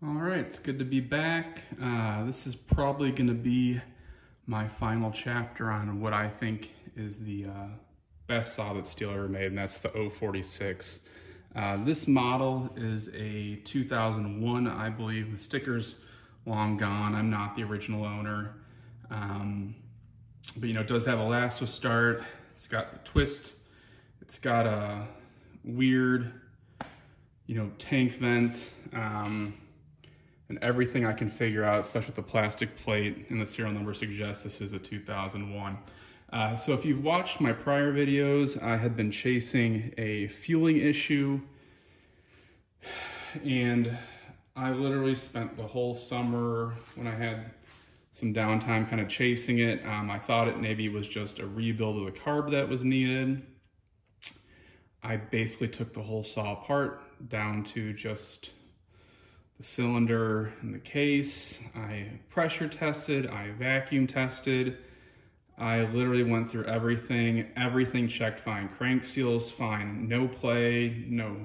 All right, it's good to be back. This is probably going to be my final chapter on what I think is the best saw that Stihl ever made, and that's the 046. This model is a 2001, I believe. The sticker's long gone. I'm not the original owner. But it does have a lasso start. It's got the twist. It's got a weird, tank vent. And everything I can figure out, especially with the plastic plate and the serial number, suggests this is a 2001. So if you've watched my prior videos, I had been chasing a fueling issue, and I literally spent the whole summer when I had some downtime kind of chasing it. I thought it maybe was just a rebuild of the carb that was needed. I basically took the whole saw apart down to just the cylinder and the case. I pressure tested, I vacuum tested. I literally went through everything. Everything checked fine. Crank seals fine, no play, no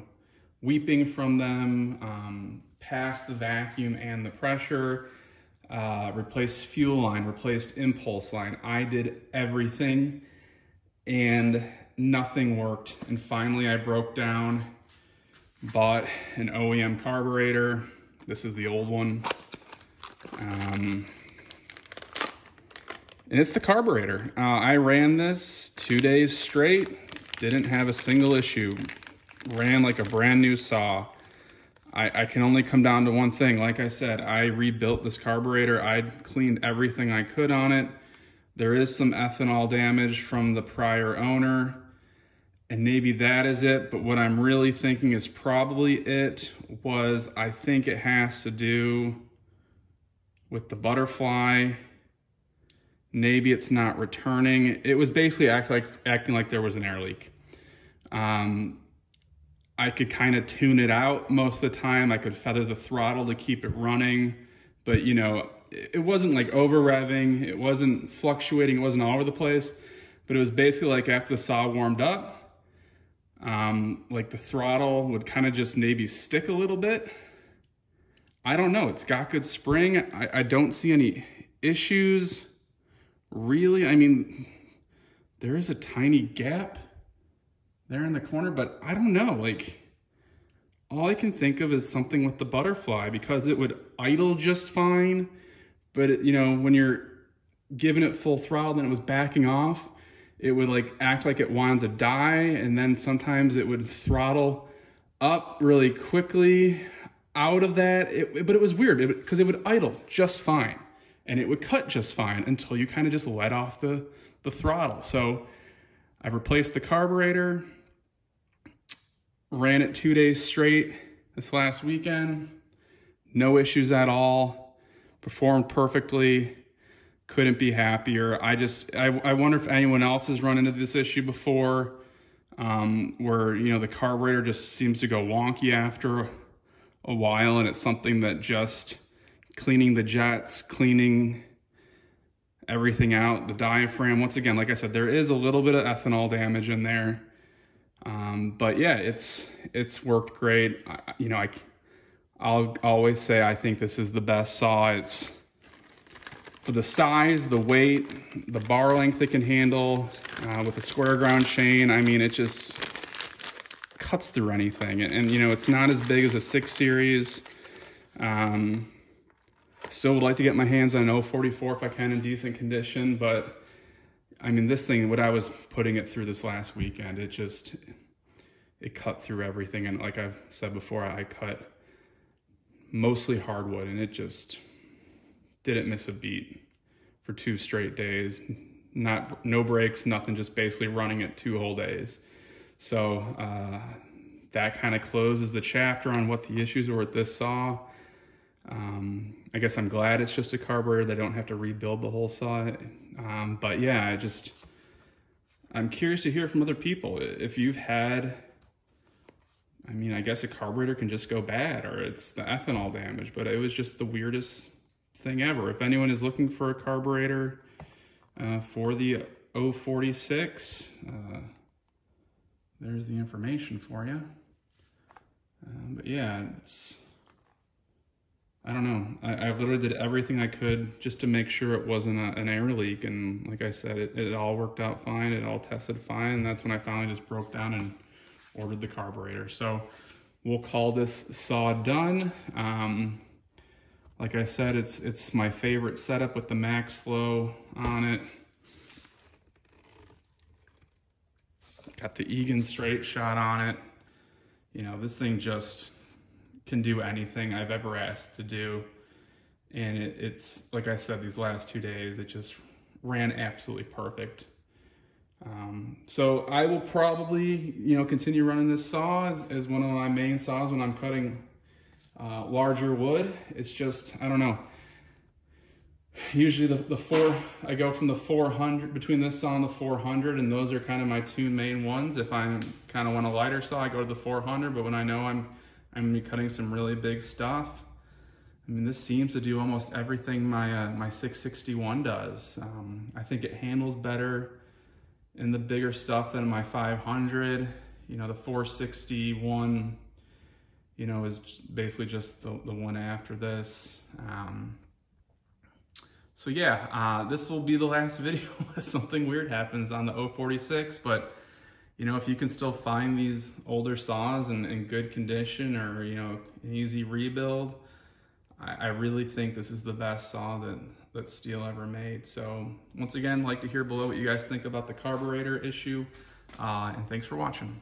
weeping from them. Passed the vacuum and the pressure. Replaced fuel line, replaced impulse line. I did everything and nothing worked. And finally I broke down, bought an OEM carburetor. This is the old one. And it's the carburetor. I ran this 2 days straight, didn't have a single issue. Ran like a brand new saw. I can only come down to one thing. Like I said, I rebuilt this carburetor. I cleaned everything I could on it. There is some ethanol damage from the prior owner, and maybe that is it, but what I'm really thinking is probably it was, I think it has to do with the butterfly. Maybe it's not returning. It was basically acting like there was an air leak. I could kind of tune it out most of the time. I could feather the throttle to keep it running, but it wasn't like over revving. It wasn't fluctuating. It wasn't all over the place, but it was basically like after the saw warmed up, like the throttle would kind of just maybe stick a little bit. I don't know. It's got good spring. I don't see any issues, really. I mean, there is a tiny gap there in the corner, but I don't know. Like, all I can think of is something with the butterfly, because it would idle just fine, but when you're giving it full throttle, then it was backing off. It would like act like it wanted to die, and then sometimes it would throttle up really quickly out of that. But it was weird because it would idle just fine and it would cut just fine until you kind of just let off the throttle. So I've replaced the carburetor, ran it 2 days straight this last weekend, no issues at all, performed perfectly. Couldn't be happier. I wonder if anyone else has run into this issue before, where, the carburetor just seems to go wonky after a while, and it's something that just cleaning the jets, cleaning everything out, the diaphragm. Once again, like I said, there is a little bit of ethanol damage in there. But yeah, it's worked great. I'll always say I think this is the best saw. It's, for the size, the weight, the bar length it can handle, with a square ground chain, I mean, it just cuts through anything. And it's not as big as a 6 Series. Still would like to get my hands on an 044 if I can in decent condition, but I mean, this thing, what I was putting it through this last weekend, it cut through everything. And like I've said before, I cut mostly hardwood, and it just didn't miss a beat for 2 straight days. No breaks, nothing, just basically running it 2 whole days. So that kind of closes the chapter on what the issues were with this saw. I guess I'm glad it's just a carburetor. They don't have to rebuild the whole saw. But yeah, I'm curious to hear from other people. If you've had, I mean, I guess a carburetor can just go bad, or it's the ethanol damage, but it was just the weirdest thing ever. If anyone is looking for a carburetor for the 046, there's the information for you. But yeah, I don't know. I literally did everything I could just to make sure it wasn't an air leak. And like I said, it all worked out fine. It all tested fine. And that's when I finally just broke down and ordered the carburetor. So we'll call this saw done. Like I said, it's my favorite setup with the max flow on it. Got the Egan straight shot on it. You know, this thing just can do anything I've ever asked to do. And it's, like I said, these last 2 days, it just ran absolutely perfect. So I will probably, you know, continue running this saw as one of my main saws when I'm cutting larger wood. It's just, I don't know. Usually I go from the 400, between this saw and the 400, and those are kind of my two main ones. If I kind of want a lighter saw, I go to the 400, but when I know I'm gonna be cutting some really big stuff, I mean, this seems to do almost everything my 661 does. I think it handles better in the bigger stuff than my 500. You know, the 461, you know, is basically just the one after this. So yeah, this will be the last video unless something weird happens on the 046, but you know, if you can still find these older saws in good condition, or, you know, an easy rebuild, I really think this is the best saw that Stihl ever made. So once again, I'd like to hear below what you guys think about the carburetor issue, and thanks for watching.